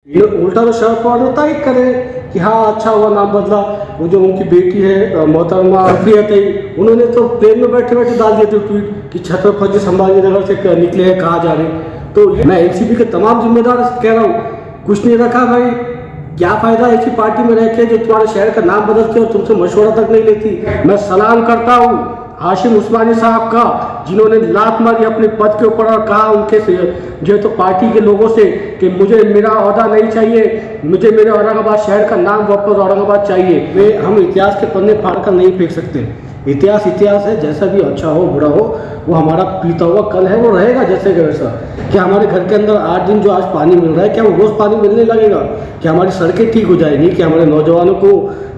ये उल्टा तो शरद पवार ने तारीफ करे कि हाँ अच्छा हुआ नाम बदला। वो जो उनकी बेटी है मोहतरमा प्रियता, उन्होंने तो प्लेन में बैठे बैठे डाल दिया था ट्वीट कि छत्रपति संभाजी नगर से निकले हैं, कहाँ जा रहे हैं। तो मैं एनसीपी के तमाम जिम्मेदार कह रहा हूँ, कुछ नहीं रखा भाई। क्या फायदा ऐसी पार्टी में रह के जो तुम्हारे शहर का नाम बदलती और तुमसे मशवरा तक नहीं लेती। मैं सलाम करता हूँ हाशिम उस्मानी साहब का, जिन्होंने लात मारी अपने पद के ऊपर और कहा उनके से जो है तो पार्टी के लोगों से कि मुझे मेरा ओहदा नहीं चाहिए, मुझे मेरे औरंगाबाद शहर का नाम वापस औरंगाबाद चाहिए। वे हम इतिहास के पन्ने फाड़ कर नहीं फेंक सकते। इतिहास इतिहास है, जैसा भी अच्छा हो बुरा हो, वो हमारा बीता हुआ कल है, वो रहेगा जैसे कि वैसा। क्या हमारे घर के अंदर 8 दिन जो आज पानी मिल रहा है, क्या वो रोज़ पानी मिलने लगेगा? क्या हमारी सड़कें ठीक हो जाएगी? क्या हमारे नौजवानों को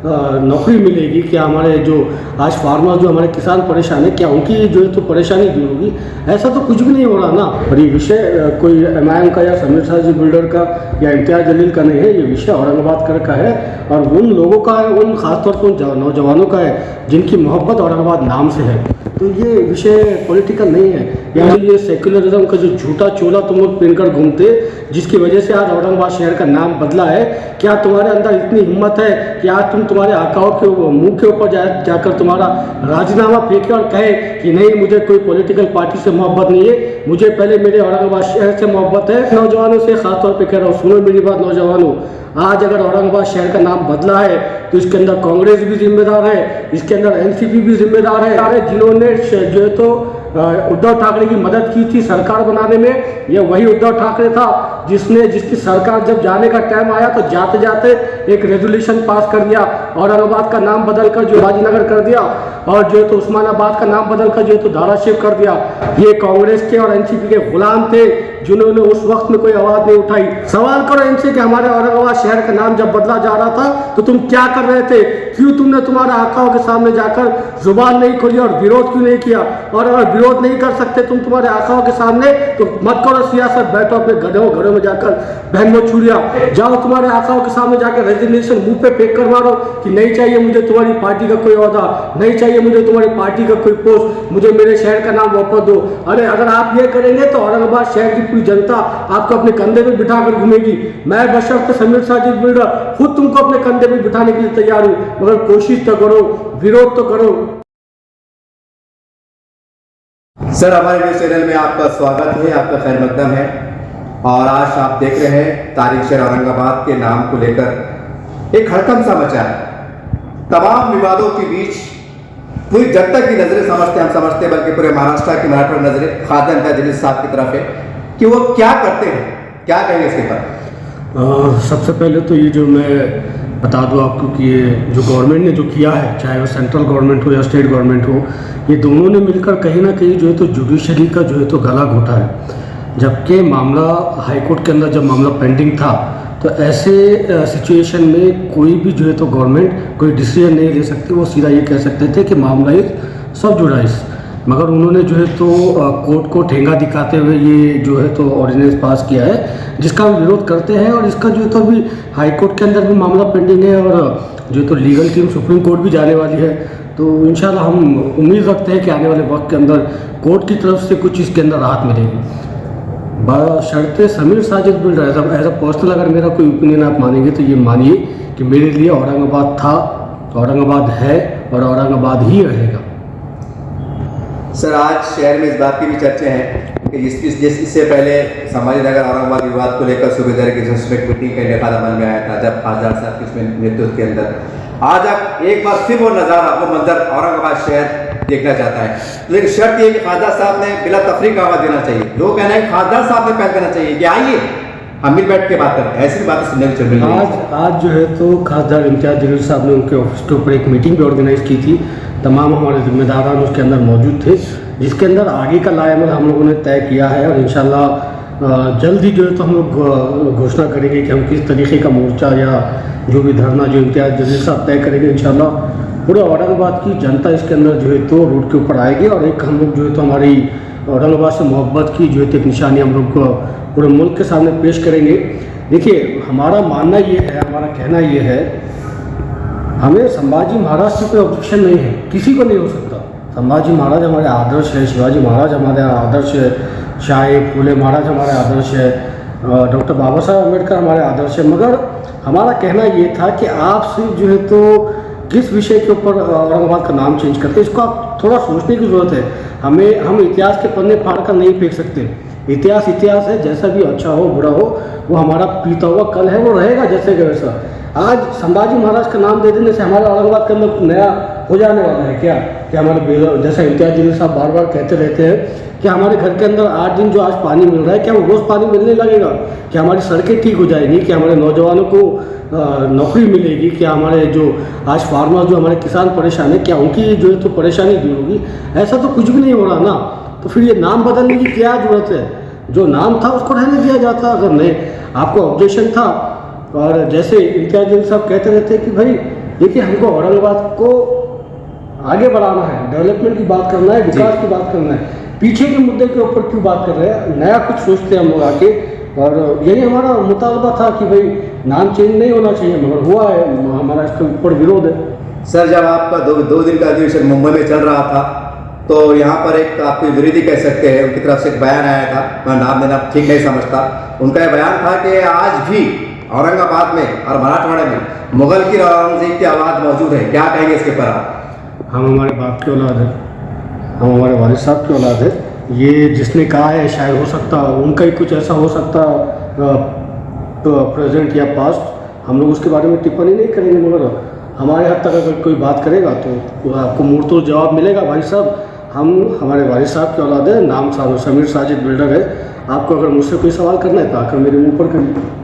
नौकरी मिलेगी? क्या हमारे जो आज फार्मर्स जो हमारे किसान परेशान है, क्या उनकी जो है तो परेशानी दूर होगी? ऐसा तो कुछ भी नहीं हो रहा ना। और ये विषय कोई एमआईएम का या समीर साजिद बिल्डर का या इम्तियाज जलील का नहीं है, ये विषय औरंगाबाद का है और उन लोगों का है, उन खासतौर पर उन नौजवानों का है जिनकी मोहब्बत औरंगाबाद नाम से है। तो ये विषय पॉलिटिकल नहीं है। यानी ये सेक्युलरिज्म का जो झूठा चोला तुम लोग पहनकर घूमते, जिसकी वजह से आज औरंगाबाद शहर का नाम बदला है। क्या तुम्हारे अंदर इतनी हिम्मत है कि आज तुम तुम्हारे आकाओं के मुंह के ऊपर जाकर तुम्हारा राजीनामा फेंके और कहे कि नहीं, मुझे कोई पॉलिटिकल पार्टी से मोहब्बत नहीं है, मुझे पहले मेरे औरंगाबाद शहर से मोहब्बत है। नौजवानों से खासतौर पर कह रहा हूँ, सुनो मेरी बात नौजवानों, आज अगर औरंगाबाद शहर का नाम बदला है तो इसके अंदर कांग्रेस भी जिम्मेदार है, इसके अंदर एनसीपी भी जिम्मेदार है, जिन्होंने जो है तो उद्धव ठाकरे की मदद की थी सरकार बनाने में। यह वही उद्धव ठाकरे था जिसकी सरकार जब जाने का टाइम आया तो जाते जाते एक रेजोल्यूशन पास कर दिया, औरंगाबाद का नाम बदलकर जो बाजीनगर कर दिया और जो है तो उस्मानाबाद का नाम बदलकर जो है तो धाराशिव कर दिया। ये कांग्रेस के और एनसीपी के गुलाम थे जिन्होंने उस वक्त में कोई आवाज नहीं उठाई। सवाल करो इनसे कि हमारे औरंगाबाद शहर का नाम जब बदला जा रहा था तो तुम क्या कर रहे थे? क्यों तुमने तुम्हारे आकाओं के सामने जाकर जुबान नहीं खोली और विरोध क्यों नहीं किया? और अगर विरोध नहीं कर सकते तुम तुम्हारे आकाओं के सामने, तो मत करो सियासत, बैठो अपने घरों में जाकर बहन में छुड़िया जाओ, तुम्हारे आकाओं के सामने जाकर रेजिग्नेशन मुंह पे फेंक कर मारो कि नहीं चाहिए मुझे तुम्हारी पार्टी का कोई ओहदा, नहीं चाहिए मुझे तुम्हारी पार्टी का कोई पोस्ट, मुझे मेरे शहर का नाम वापस दो। अरे अगर आप ये करेंगे तो औरंगाबाद शहर की पूरी जनता आपको अपने कंधे पे बिठा कर घूमेगी। मैं बशर्ते समीर साजिद बिल्डर खुद तुमको अपने कंधे पे बिठाने के लिए तैयार हूं, मगर कोशिश तो करो, विरोध तो करो। सर, हमारे न्यूज चैनल में आपका स्वागत है, आपका खैर मकदम है। और आज आप देख रहे हैं तारीख शहर औरंगाबाद के नाम को लेकर एक हड़कंप सा मचा है। तमाम विवादों के बीच पूरी जनता की नजरें हम समझते बल्कि पूरे महाराष्ट्र की मराठा नजरें खासदार इम्तियाज जलील साहब की तरफ है कि वो क्या करते हैं, क्या कहेंगे इसके पर? सबसे पहले तो ये जो मैं बता दूं आपको कि ये जो गवर्नमेंट ने जो किया है, चाहे वो सेंट्रल गवर्नमेंट हो या स्टेट गवर्नमेंट हो, ये दोनों ने मिलकर कहीं ना कहीं जो है तो जुडिशरी का जो है तो गला घोटा है। जबकि मामला हाईकोर्ट के अंदर जब मामला पेंडिंग था तो ऐसे सिचुएशन में कोई भी जो है तो गवर्नमेंट कोई डिसीजन नहीं ले सकती। वो सीधा ये कह सकते थे कि मामला इज सब जुडाइस, मगर उन्होंने जो है तो कोर्ट को ठेंगा दिखाते हुए ये जो है तो ऑर्डिनेंस पास किया है, जिसका हम विरोध करते हैं। और इसका जो है तो अभी हाई कोर्ट के अंदर भी मामला पेंडिंग है और जो तो लीगल टीम सुप्रीम कोर्ट भी जाने वाली है। तो इंशाल्लाह हम उम्मीद रखते हैं कि आने वाले वक्त के अंदर कोर्ट की तरफ से कुछ इसके अंदर राहत मिलेगी। बशर्ते Sameer Sajid builder as a personal अगर मेरा कोई ओपिनियन आप मानेंगे तो ये मानिए कि मेरे लिए औरंगाबाद था, औरंगाबाद है और औरंगाबाद ही रहेगा। सर, आज शहर में इस बात की भी चर्चा है कि इससे पहले संभाजी नगर औरंगाबाद विवाद को लेकर सूबेदार की मीटिंग का इनेकाद अमल में आया था, जब खासदार साहब के इसमें नेतृत्व के अंदर आज आप एक बार फिर वो नज़ारा, वो मंजर औरंगाबाद शहर देखना चाहता है। लेकिन शर्त ये कि खासदार साहब ने बिला तफरीक आवाज़ देना चाहिए। लोग कहना है खासदार साहब ने पहल करना चाहिए कि आइए हम मिल बैठ के बात करें। ऐसी बातें सुनने को चल रही है। आज जो है तो खासदार इम्तियाज जलील साहब ने उनके ऑफिस के ऊपर एक मीटिंग भी ऑर्गेनाइज की थी। तमाम हमारे जिम्मेदारान उसके अंदर मौजूद थे, जिसके अंदर आगे का लाएमल हम लोगों ने तय किया है और इंशाल्लाह जल्द ही जो है तो हम लोग घोषणा करेंगे कि हम किस तरीके का मोर्चा या जो भी धरना जो इम्तियाज जलील साहब तय करेंगे। इंशाल्लाह पूरे औरंगाबाद की जनता इसके अंदर जो है तो रोड के ऊपर आएगी और एक हम लोग जो है तो हमारी औरंगाबाद से मोहब्बत की जो है तो एक निशानी हम लोग पूरे मुल्क के सामने पेश करेंगे। देखिए, हमारा मानना ये है, हमारा कहना ये है, हमें संभाजी महाराज से कोई ऑब्जेक्शन नहीं है, किसी को नहीं हो सकता। संभाजी महाराज हमारे आदर्श है, शिवाजी महाराज हमारे आदर्श है, शाह फूले महाराज हमारे आदर्श है, डॉक्टर बाबा साहब अम्बेडकर हमारे आदर्श है, मगर हमारा कहना ये था कि आपसे जो है तो किस विषय के ऊपर औरंगाबाद का नाम चेंज करते हैं, इसको आप थोड़ा सोचने की ज़रूरत है। हम इतिहास के पन्ने फाड़ कर नहीं फेंक सकते। इतिहास इतिहास है, जैसा भी अच्छा हो बुरा हो, वो हमारा पीता हुआ कल है, वो रहेगा जैसे कि वैसा। आज संभाजी महाराज का नाम दे देने से हमारे औरंगाबाद के अंदर नया हो जाने वाला है क्या? कि हमारे जैसा इम्तियाज जलील साहब बार बार कहते रहते हैं कि हमारे घर के अंदर 8 दिन जो आज पानी मिल रहा है, क्या वो रोज़ पानी मिलने लगेगा? क्या हमारी सड़कें ठीक हो जाएंगी? क्या हमारे नौजवानों को नौकरी मिलेगी? क्या हमारे जो आज फार्मर जो हमारे किसान परेशान है, क्या उनकी जो है तो परेशानी दूर होगी? ऐसा तो कुछ भी नहीं हो रहा ना। तो फिर ये नाम बदलने की क्या ज़रूरत है? जो नाम था उसको रहने दिया जाता। अगर नहीं आपको ऑब्जेक्शन था, और जैसे इम्तियाज जलील साहब कहते रहते हैं कि भाई देखिए हमको औरंगाबाद को आगे बढ़ाना है, डेवलपमेंट की बात करना है, विकास की बात करना है, पीछे के मुद्दे के ऊपर क्यों बात कर रहे हैं? नया कुछ सोचते हैं हम लोग आके। और यही हमारा मुतालबा था कि भाई नाम चेंज नहीं होना चाहिए, मगर हुआ है, हमारा इसके ऊपर विरोध है। सर, जब आपका दो दिन का अधिवेशन मुंबई में चल रहा था, तो यहाँ पर एक आपके विरोधी कह सकते हैं, उनकी तरफ से एक बयान आया था, मैं नाम देना ठीक नहीं समझता। उनका यह बयान था कि आज भी औरंगाबाद में और मराठवाड़े में मुगल की औरंगजेब की आवाज़ मौजूद है। क्या कहेंगे इसके ऊपर आप? हम हमारे बाप की औलाद है, हम हमारे वालिद साहब की औलाद है। ये जिसने कहा है शायद हो सकता उनका ही कुछ ऐसा हो सकता प्रेजेंट या पास्ट, हम लोग उसके बारे में टिप्पणी नहीं करेंगे, मगर हमारे हद तक अगर कोई बात करेगा तो आपको मुंहतोड़ जवाब मिलेगा। भाई साहब, हम हमारे वालिद साहब की औलाद है, नाम समीर साजिद बिल्डर है। आपको अगर मुझसे कोई सवाल करना है तो आकर मेरे मुँह पर करिए।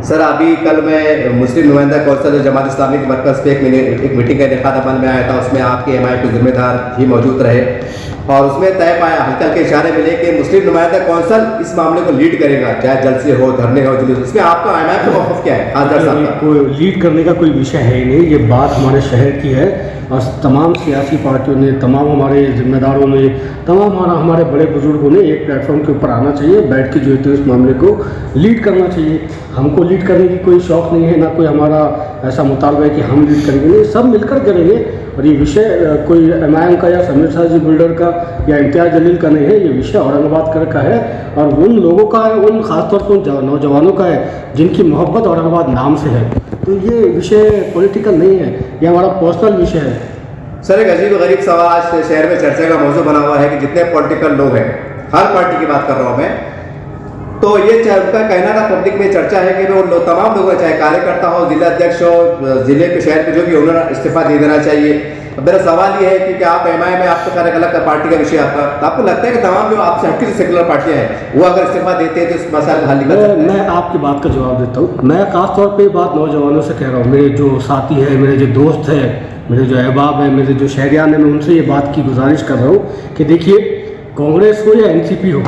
सर, अभी कल मैं मुस्लिम नुमाइंदा कौंसिल जमात इस्लामी के मरकज़ पे एक मीटिंग का इनेकाद अमल में आया था। उसमें आपके एमआई के जिम्मेदार भी मौजूद रहे, और उसमें तय पाया, हल्के हल्के इशारे मिले कि मुस्लिम नुमाइंदा कौंसिल इस मामले को लीड करेगा, चाहे जलसे हो, धरने हो, जुलूस। इसमें आपका एमआई का मौक़िफ़ क्या है? खासदार साहब का कोई लीड करने का कोई विषय है ही नहीं। ये बात हमारे शहर की है, और तमाम सियासी पार्टियों ने, तमाम हमारे जिम्मेदारों ने, तमाम हमारे बड़े बुजुर्गों ने एक प्लेटफॉर्म के ऊपर आना चाहिए, बैठ के जो है तो इस मामले को लीड करना चाहिए। हमको लीड करने की कोई शौक़ नहीं है, ना कोई हमारा ऐसा मुतालबा है कि हम लीड करेंगे, नहीं, सब मिलकर करेंगे। और ये विषय कोई एमआईएम का या समीर साजिद बिल्डर का या इम्तियाज जलील का नहीं है, ये विषय औरंगाबाद का है, और उन लोगों का है, उन खासतौर पर उन नौजवानों का है जिनकी मोहब्बत औरंगाबाद नाम से है। तो ये विषय पॉलिटिकल नहीं है, ये हमारा पर्सनल विषय है। सर, एक अजीब गरीब सवाल आज शहर में चर्चा का मौजू बना हुआ है कि जितने पॉलिटिकल लोग हैं, हर पार्टी की बात कर रहा हूँ मैं, तो ये उनका कहना था, पब्लिक में चर्चा है कि वो तमाम लोग, चाहे कार्यकर्ता हो, जिला अध्यक्ष हो, जिले के शहर के जो भी उन्होंने इस्तीफा दे देना चाहिए। अब मेरा सवाल ये है कि क्या आप एमआई में आपका कार्य अलग पार्टी का विषय आपका, तो आपको लगता है कि तमाम जो आपसे हटके जो सेकुलर पार्टियां हैं वो अगर इस्तीफा देते हैं तो इस मसला हल निकल सकता है? मैं आपकी बात का जवाब देता हूँ। मैं खासतौर पर बात नौजवानों से कह रहा हूँ, मेरे जो साथी हैं, मेरे जो दोस्त हैं, मेरे जो अहबाब हैं, मेरे जो शहरियान हैं, मैं उनसे ये बात की गुजारिश कर रहा हूँ कि देखिए, कांग्रेस हो या एनसीपी हो,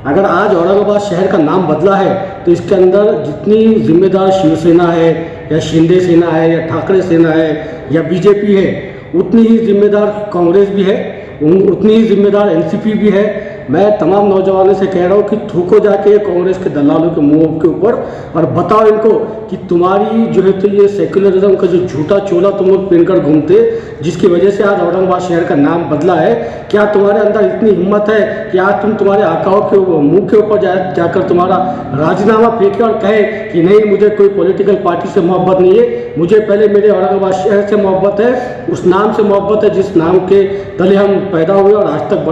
अगर आज औरंगाबाद शहर का नाम बदला है तो इसके अंदर जितनी जिम्मेदार शिवसेना है या शिंदे सेना है या ठाकरे सेना है या बीजेपी है, उतनी ही जिम्मेदार कांग्रेस भी है, उतनी ही जिम्मेदार एनसीपी भी है। मैं तमाम नौजवानों से कह रहा हूँ कि थूको जाके कांग्रेस के दलालों के मुंह के ऊपर और बताओ इनको कि तुम्हारी जो है तो ये सेक्युलरिज्म का जो झूठा चोला तुम लोग पहनकर घूमते, जिसकी वजह से आज औरंगाबाद शहर का नाम बदला है, क्या तुम्हारे अंदर इतनी हिम्मत है कि आज तुम तुम्हारे आकाओं के मुंह के ऊपर जाकर तुम्हारा राजीनामा फेंके और कहे कि नहीं, मुझे कोई पॉलिटिकल पार्टी से मोहब्बत नहीं है, मुझे पहले मेरे औरंगाबाद शहर से मोहब्बत है, उस नाम से मोहब्बत है जिस नाम के तले हम पैदा हुए और आज तक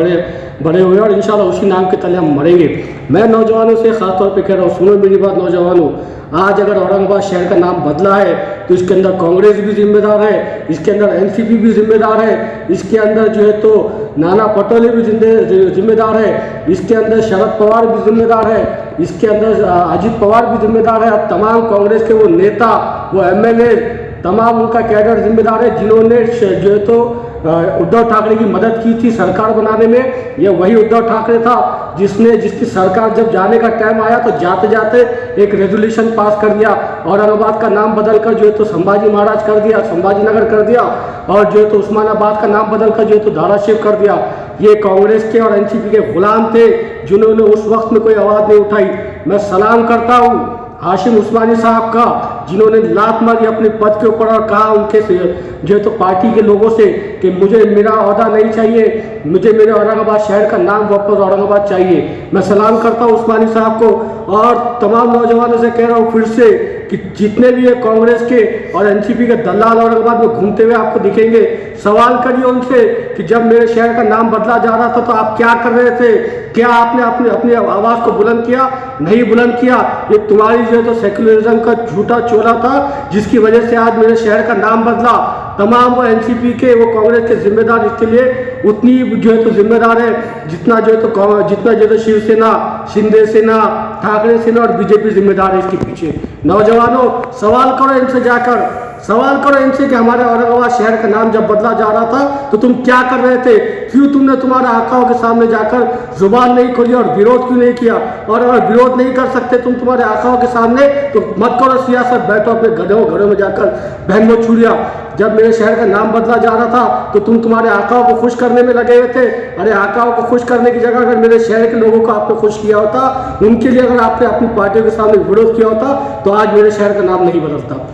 बड़े हुए, और इंशाल्लाह उसी नाम के तले हम मरेंगे। मैं नौजवानों से ख़ास तौर पे कह रहा हूँ, सुनो मेरी बात नौजवानों, आज अगर औरंगाबाद शहर का नाम बदला है तो इसके अंदर कांग्रेस भी जिम्मेदार है, इसके अंदर एनसीपी भी जिम्मेदार है, इसके अंदर जो है तो नाना पटोले भी जिम्मेदार है, इसके अंदर शरद पवार भी जिम्मेदार है, इसके अंदर अजित पवार भी जिम्मेदार है, और तमाम कांग्रेस के वो नेता, वो एमएलए, तमाम उनका कैडर जिम्मेदार है जिन्होंने जो है तो उद्धव ठाकरे की मदद की थी सरकार बनाने में। ये वही उद्धव ठाकरे था जिसकी सरकार जब जाने का टाइम आया तो जाते जाते एक रेजोल्यूशन पास कर दिया, औरंगाबाद का नाम बदलकर जो है तो संभाजी महाराज कर दिया, संभाजी नगर कर दिया, और जो है तो उस्मानाबाद का नाम बदलकर जो है तो धाराशिव कर दिया। ये कांग्रेस के और एनसीपी के गुलाम थे जिन्होंने उस वक्त में कोई आवाज़ नहीं उठाई। मैं सलाम करता हूँ हाशिम उस्मानी साहब का, जिन्होंने लात मारी अपने पद के ऊपर और कहा उनके जो है तो पार्टी के लोगों से कि मुझे मेरा ओहदा नहीं चाहिए, मुझे मेरे औरंगाबाद शहर का नाम वापस औरंगाबाद चाहिए। मैं सलाम करता हूँ उस्मानी साहब को और तमाम नौजवानों से कह रहा हूँ फिर से कि जितने भी है कांग्रेस के और एनसीपी के दलाल औरंगाबाद में घूमते हुए आपको दिखेंगे, सवाल करिए उनसे कि जब मेरे शहर का नाम बदला जा रहा था तो आप क्या कर रहे थे? क्या आपने अपने अपनी आवाज़ को बुलंद किया? नहीं बुलंद किया। ये तुम्हारी जो है तो सेक्युलरिज्म का झूठा चोला था जिसकी वजह से आज मेरे शहर का नाम बदला। तमाम वो एनसीपी के वो कांग्रेस के जिम्मेदार इसके लिए उतनी जो है तो जिम्मेदार है जितना जो है तो शिवसेना, शिंदे सेना, ठाकरे सेना और बीजेपी जिम्मेदार है इसके पीछे। नौजवानों, सवाल करो इनसे जाकर, सवाल करो इनसे कि हमारे औरंगाबाद शहर का नाम जब बदला जा रहा था तो तुम क्या कर रहे थे? क्यों तुमने तुम्हारे आकाओं के सामने जाकर जुबान नहीं खोली और विरोध क्यों नहीं किया? और अगर विरोध नहीं कर सकते तुम तुम्हारे आकाओं के सामने तो मत करो सियासत, बैठो अपने घरों में जाकर बहनों छुड़िया। जब मेरे शहर का नाम बदला जा रहा था तो तुम तुम्हारे आकाओं को खुश करने में लगे हुए थे। अरे आकाओं को खुश करने की जगह अगर मेरे शहर के लोगों को आपने खुश किया होता, उनके लिए अगर आपने अपनी पार्टी के सामने विरोध किया होता तो आज मेरे शहर का नाम नहीं बदलता।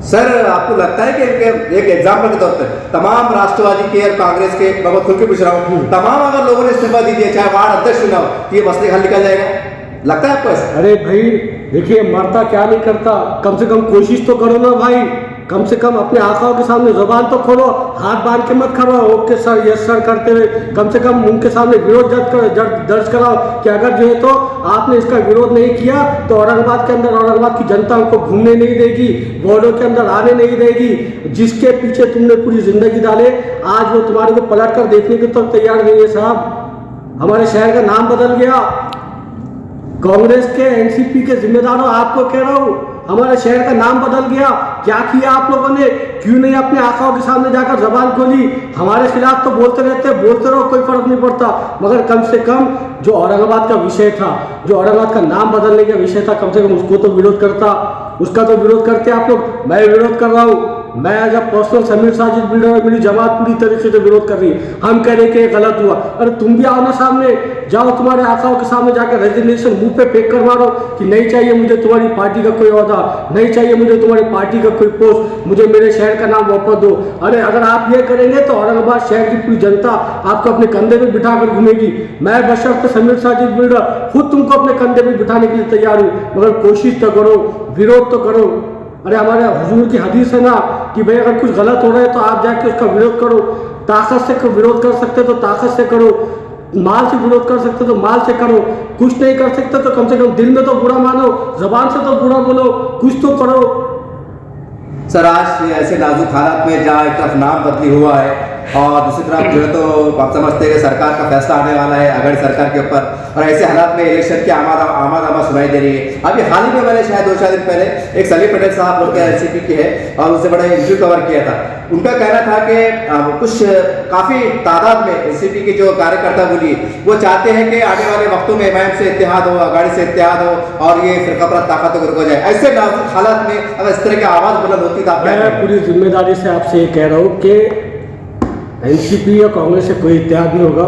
सर, आपको लगता है कि एक एग्जाम्पल के तौर पर तमाम राष्ट्रवादी के और कांग्रेस के, मैं खुल के पूछ रहा हूँ, तमाम अगर लोगों ने इस्तीफा दे दिया चाहे वार्ड अध्यक्ष चुना हो तो ये मसले हल निकल जाएगा? लगता है आपको ऐसा? अरे भाई देखिए, मरता क्या नहीं करता, कम से कम कोशिश तो करो ना भाई। कम से कम अपने आकाओं के सामने जुबान तो खोलो, हाथ बांध के मत खड़ो ओके सर यस सर करते हुए। कम से कम उनके सामने विरोध दर्ज कराओ कि अगर जो है तो आपने इसका विरोध नहीं किया तो औरंगाबाद के अंदर औरंगाबाद की जनता उनको घूमने नहीं देगी, वार्डों के अंदर आने नहीं देगी। जिसके पीछे तुमने पूरी जिंदगी डाले आज वो तुम्हारे को पलट कर देखने के तो तैयार नहीं है साहब। हमारे शहर का नाम बदल गया। कांग्रेस के एनसीपी के जिम्मेदारों, आपको कह रहा हूँ, हमारे शहर का नाम बदल गया। क्या किया आप लोगों ने? क्यों नहीं अपने आकाओं के सामने जाकर जबान खोली? हमारे खिलाफ तो बोलते रहते, बोलते रहो, कोई फर्क नहीं पड़ता, मगर कम से कम जो औरंगाबाद का विषय था, जो औरंगाबाद का नाम बदलने का विषय था, कम से कम उसको तो विरोध करता। उसका तो विरोध करते आप लोग। मैं विरोध कर रहा हूँ, मैं as a personal Sameer Sajid builder, मेरी जमात पूरी तरीके से विरोध कर रही है। हम कह रहे कि गलत हुआ। अरे तुम भी आओ ना सामने, जाओ तुम्हारे आकाओं के सामने जाकर रेजिग्नेशन मुंह पे फेंक कर मारो कि नहीं चाहिए मुझे तुम्हारी पार्टी का कोई ओहदा, नहीं चाहिए मुझे तुम्हारी पार्टी का कोई पोस्ट, मुझे मेरे शहर का नाम वापस दो। अरे अगर आप ये करेंगे तो औरंगाबाद शहर की पूरी जनता आपको अपने कंधे पे बिठा कर घूमेगी। मैं बशर्ते समीर साजिद बिल्डर खुद तुमको अपने कंधे पे बिठाने के लिए तैयार हूँ, मगर कोशिश तो करो, विरोध तो करो। अरे हमारे हुजूर की हदीस है ना कि भाई अगर कुछ गलत हो रहा है तो आप जाके उसका विरोध करो। ताकत से विरोध कर सकते तो ताकत से करो, माल से विरोध कर सकते तो माल से करो। कुछ नहीं कर सकते तो कम से कम दिल में तो बुरा मानो, जबान से तो बुरा बोलो, कुछ तो करो। सर, आज ऐसे नाजुक हालात में जहाँ एक तरफ नाम बदली हुआ है और दूसरी तरफ जो है तो आप समझते हैं कि सरकार का फैसला आने वाला है अगड़ी सरकार के ऊपर, और ऐसे हालात में इलेक्शन की आमाद सुनाई दे रही है। अभी हाल ही में मैंने शायद 2-4 दिन पहले एक सलीम पटेल साहब बोल के एनसीपी के है और उससे बड़ा इंटरव्यू कवर किया था। उनका कहना था कि कुछ काफ़ी तादाद में एनसीपी के जो कार्यकर्ता बोलिए वो चाहते हैं कि आने वाले वक्तों में एमआईएम से इत्तेहाद हो, अगाड़ी से इत्तेहाद हो और ये फिरकापरस्त ताकतों को रुका जाए। ऐसे नाजुक हालात में अगर इस तरह की आवाज़ बुलंद होती तो आप क्या मैं पूरी जिम्मेदारी से आपसे ये कह रहा हूँ कि एनसीपी या कांग्रेस से कोई इत्तेहाद नहीं होगा।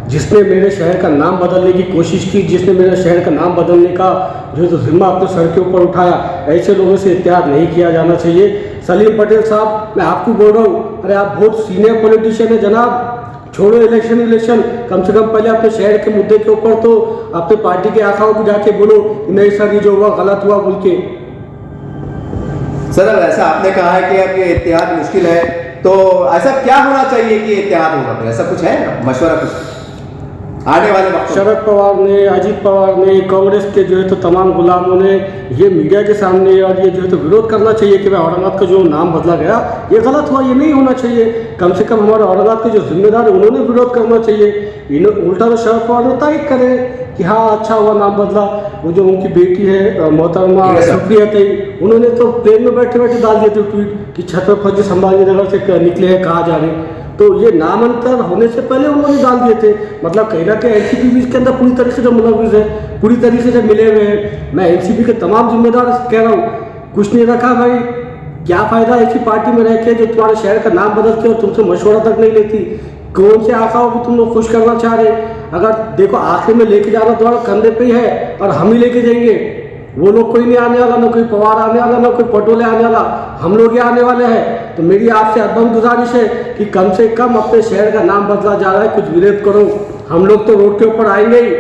जिसने मेरे शहर का नाम बदलने की कोशिश की, जिसने मेरे शहर का नाम बदलने का जो तो जिम्मा अपने सर के ऊपर उठाया, ऐसे लोगों से इत्तेहाद नहीं किया जाना चाहिए। सलीम पटेल साहब, मैं आपको बोल रहा हूँ, अरे आप बहुत सीनियर पॉलिटिशियन है जनाब, छोड़ो इलेक्शन, कम से कम पहले अपने शहर के मुद्दे के ऊपर तो अपने पार्टी के आकाओं को जाके बोलो नहीं सर ये जो हुआ गलत हुआ बोल के। सर, ऐसा आपने कहा है कि अब ये इत्तेहाद मुश्किल है, तो ऐसा क्या होना चाहिए कि इत्तेहाद होगा? तो ऐसा कुछ है मशवरा कुछ आने वाले वक्त? शरद पवार ने, अजीत पवार ने, कांग्रेस के जो है तो तमाम गुलामों ने ये मीडिया के सामने और ये जो है तो विरोध करना चाहिए कि भाई औरंगाबाद का जो नाम बदला गया ये गलत हुआ, ये नहीं होना चाहिए। कम से कम हमारे औरंगाबाद के जो जिम्मेदार है उन्होंने विरोध करना चाहिए। उल्टा तो शरद पवार ने तारीफ करें कि हाँ अच्छा हुआ नाम बदला। वो जो उनकी बेटी है मोहतरमा सुप्रिया थे, उन्होंने तो प्लेन में बैठे बैठे डाल दिए थे ट्वीट कि छत्रपति संभाजी नगर से निकले हैं, कहाँ जा रहे। तो ये नामांतर होने से पहले उन्होंने डाल दिए थे। मतलब कहीं ना कहीं एनसीपी भी इसके अंदर पूरी तरीके से मुलविस है, पूरी तरीके से मिले हुए हैं। मैं एनसीपी के तमाम जिम्मेदार कह रहा हूँ, कुछ नहीं रखा भाई। क्या फायदा ऐसी पार्टी में रह के जो तुम्हारे शहर का नाम बदलती और तुमसे मशवरा तक नहीं लेती। कौन से आकाओं को तुम लोग खुश करना चाह रहे? अगर देखो आखिर में लेके जाना तुम्हारे कंधे पे ही है और हम ही लेके जाएंगे। वो लोग कोई नहीं आने वाला, ना कोई पवार आने वाला, ना कोई पटोले आने वाला, हम लोग ही आने वाले हैं। तो मेरी आपसे अदम गुजारिश है कि कम से कम अपने शहर का नाम बदला जा रहा है, कुछ विरोध करो। हम लोग तो रोड के ऊपर आएंगे ही,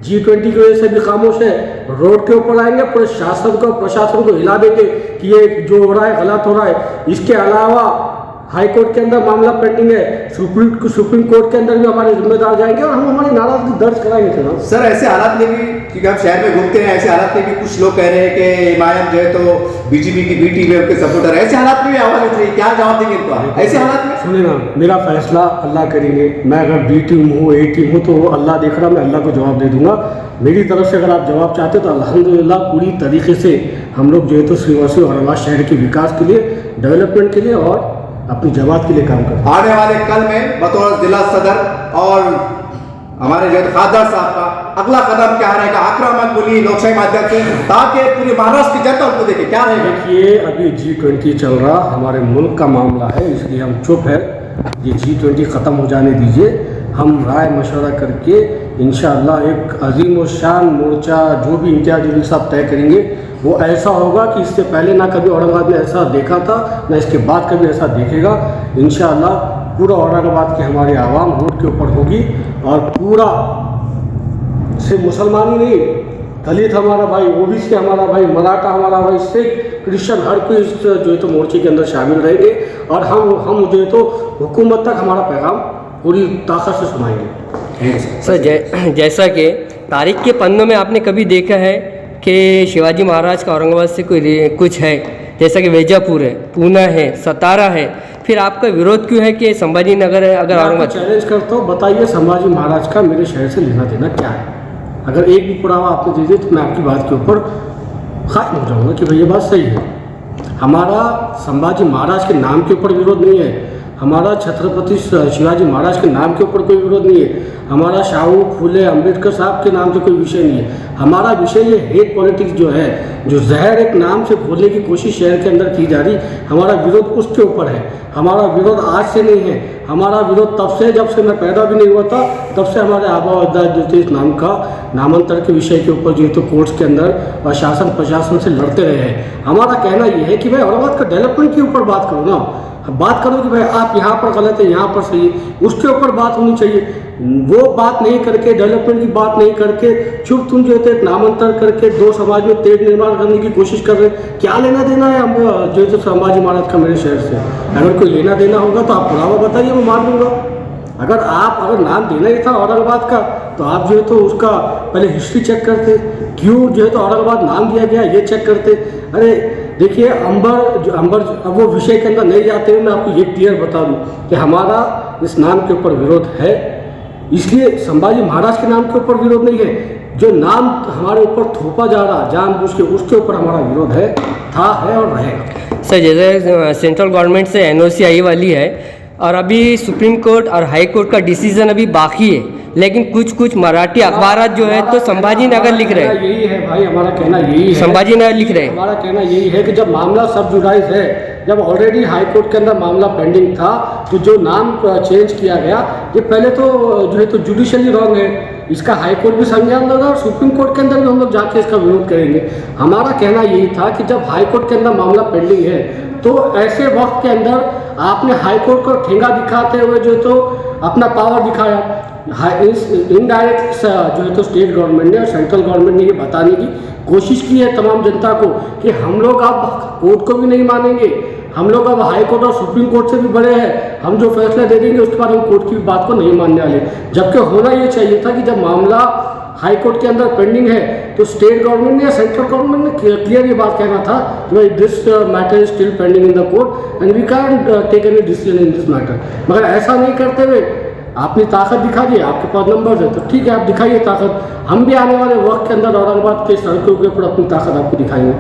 G20 की वजह से भी खामोश है, रोड के ऊपर आएंगे, पूरे शासन को प्रशासन को हिला देंगे कि ये जो हो रहा है गलत हो रहा है। इसके अलावा हाई कोर्ट के अंदर मामला पेंडिंग है, सुप्रीम कोर्ट के अंदर भी हमारे जिम्मेदार जाएंगे और हम हमारी नाराजगी दर्ज कराएंगे जनाब। सर ऐसे हालात में भी, क्योंकि हम शहर में घूमते हैं, ऐसे हालात में भी कुछ लोग कह रहे हैं कि इमाम जो है तो बीजेपी की बी टीम के सपोर्टर है, ऐसे हालात में भी आवाज उठ रही है, क्या जवाब देंगे इनको ऐसे हालात में? सुने ना, मेरा फैसला अल्लाह करेंगे। मैं अगर बी टीम हूँ, ए टीम हूँ, तो वो अल्लाह देख रहा, मैं अल्लाह को जवाब दे दूंगा। मेरी तरफ से अगर आप जवाब चाहते हो तो अल्हम्दुलिल्लाह पूरी तरीके से हम लोग जो है तो श्रीवासी औरंगाबाद शहर के विकास के लिए, डेवलपमेंट के लिए और अपनी जमात के लिए काम करते हैं। आने वाले कल में बतौर जिला सदर और हमारे जो खासदार साहब का अगला कदम क्या रहेगा? आक्रामक बोली लोकशाही माध्यम से, ताकि पूरे महाराष्ट्र की जनता उनको देखे, क्या रहेगा? देखिए, अभी G20 चल रहा, हमारे मुल्क का मामला है, इसलिए हम चुप है। ये G20 ख़त्म हो जाने दीजिए, हम राय मशवरा करके इंशाअल्लाह एक अजीम व शान मोर्चा जो भी इम्तियाज जलील साहब तय करेंगे वो ऐसा होगा कि इससे पहले ना कभी औरंगाबाद में ऐसा देखा था, ना इसके बाद कभी ऐसा देखेगा। इंशाअल्लाह पूरा औरंगाबाद की हमारी आवाम रोड के ऊपर होगी और पूरा से मुसलमान ही नहीं, दलित हमारा भाई, ओबीसी हमारा भाई, मराठा हमारा भाई, सिख, क्रिश्चियन, हर कोई इस जो है तो मोर्चे के अंदर शामिल रहेंगे और हम जो है तो हुकूमत तक हमारा पैगाम पूरी ताकत से सुनाएंगे। सर, जैसा कि तारीख के पन्नों में आपने कभी देखा है कि शिवाजी महाराज का औरंगाबाद से कोई कुछ है, जैसा कि वेजापुर है, पूना है, सतारा है, फिर आपका विरोध क्यों है कि संभाजी नगर है? अगर औरंगाबाद चैलेंज करता हूँ, बताइए संभाजी महाराज का मेरे शहर से लेना देना क्या है? अगर एक भी पुरावा आपने दे दिया तो मैं आपकी बात के ऊपर कायम हो जाऊँगा कि भाई ये बात सही है। हमारा संभाजी महाराज के नाम के ऊपर विरोध नहीं है, हमारा छत्रपति शिवाजी महाराज के नाम के ऊपर कोई विरोध नहीं है, हमारा शाहू फूले अम्बेडकर साहब के नाम से कोई विषय नहीं है। हमारा विषय ये हेट पॉलिटिक्स जो है, जो जहर एक नाम से घोलने की कोशिश शहर के अंदर की जा रही, हमारा विरोध उसके ऊपर है। हमारा विरोध आज से नहीं है, हमारा विरोध तब से, जब से मैं पैदा भी नहीं हुआ था, तब से हमारे आबा व अजदाद जो थे इस नाम का नामांतर के विषय के ऊपर जो है तो कोर्ट्स के अंदर और शासन प्रशासन से लड़ते रहे हैं। हमारा कहना ये है कि भाई औरंगाबाद का डेवलपमेंट के ऊपर बात करो ना, बात करो कि भाई आप यहाँ पर गलत है, यहाँ पर सही है, उसके ऊपर बात होनी चाहिए। वो बात नहीं करके, डेवलपमेंट की बात नहीं करके, चुप तुम जो है नामांतर करके दो समाज में तेज निर्माण करने की कोशिश कर रहे हैं। क्या लेना देना है हम जो है तो संभाजी महाराज का मेरे शहर से? अगर कोई लेना देना होगा तो आप पुरावा बताइए, मैं मान लूँगा। अगर नाम देना ही था औरंगाबाद का तो आप जो है तो उसका पहले हिस्ट्री चेक करते, क्यों जो है तो औरंगाबाद नाम दिया गया ये चेक करते। अरे देखिए, अंबर अब वो विषय के अंदर नहीं जाते हुए मैं आपको ये क्लियर बता दूं कि हमारा इस नाम के ऊपर विरोध है, इसलिए संभाजी महाराज के नाम के ऊपर विरोध नहीं है। जो नाम हमारे ऊपर थोपा जा रहा जानबूझ के, उसके ऊपर हमारा विरोध है, था, है और रहेगा। सर, जैसे सेंट्रल गवर्नमेंट से एनओसी आई वाली है और अभी सुप्रीम कोर्ट और हाई कोर्ट का डिसीजन अभी बाकी है, लेकिन कुछ मराठी अखबार जो है तो संभाजी नगर लिख रहे हैं। यही है भाई, हमारा कहना यही है, संभाजी नगर लिख रहे हैं। हमारा कहना यही है कि जब मामला सब जुडाइज है, जब ऑलरेडी हाई कोर्ट के अंदर मामला पेंडिंग था, तो जो नाम चेंज किया गया ये पहले तो जो है तो जुडिशली रॉन्ग है, इसका हाई कोर्ट भी संज्ञान लगा और सुप्रीम कोर्ट के अंदर भी हम लोग जाके इसका विरोध करेंगे। हमारा कहना यही था कि जब हाई कोर्ट के अंदर मामला पेंडिंग है तो ऐसे वक्त के अंदर आपने हाई कोर्ट को ठेंगा दिखाते हुए जो तो अपना पावर दिखाया। इनडायरेक्ट जो है तो स्टेट गवर्नमेंट ने और सेंट्रल गवर्नमेंट ने ये बताने की कोशिश की है तमाम जनता को कि हम लोग अब कोर्ट को भी नहीं मानेंगे, हम लोग अब हाई कोर्ट और सुप्रीम कोर्ट से भी बड़े हैं, हम जो फैसला दे देंगे उसके बाद हम कोर्ट की बात को नहीं मानने वाले। जबकि होना ये चाहिए था कि जब मामला हाई कोर्ट के अंदर पेंडिंग है तो स्टेट गवर्नमेंट ने या सेंट्रल गवर्नमेंट ने क्लियर ये बात कहना था कि भाई this matter is still pending in the court and we can take any decision in this matter. मगर ऐसा नहीं करते हुए आपने ताकत दिखा दी, आपके पास नंबर है तो ठीक है, आप दिखाइए ताकत। हम भी आने वाले वक्त के अंदर औरंगाबाद के सड़कों के ऊपर अपनी ताकत आपको दिखाएंगे।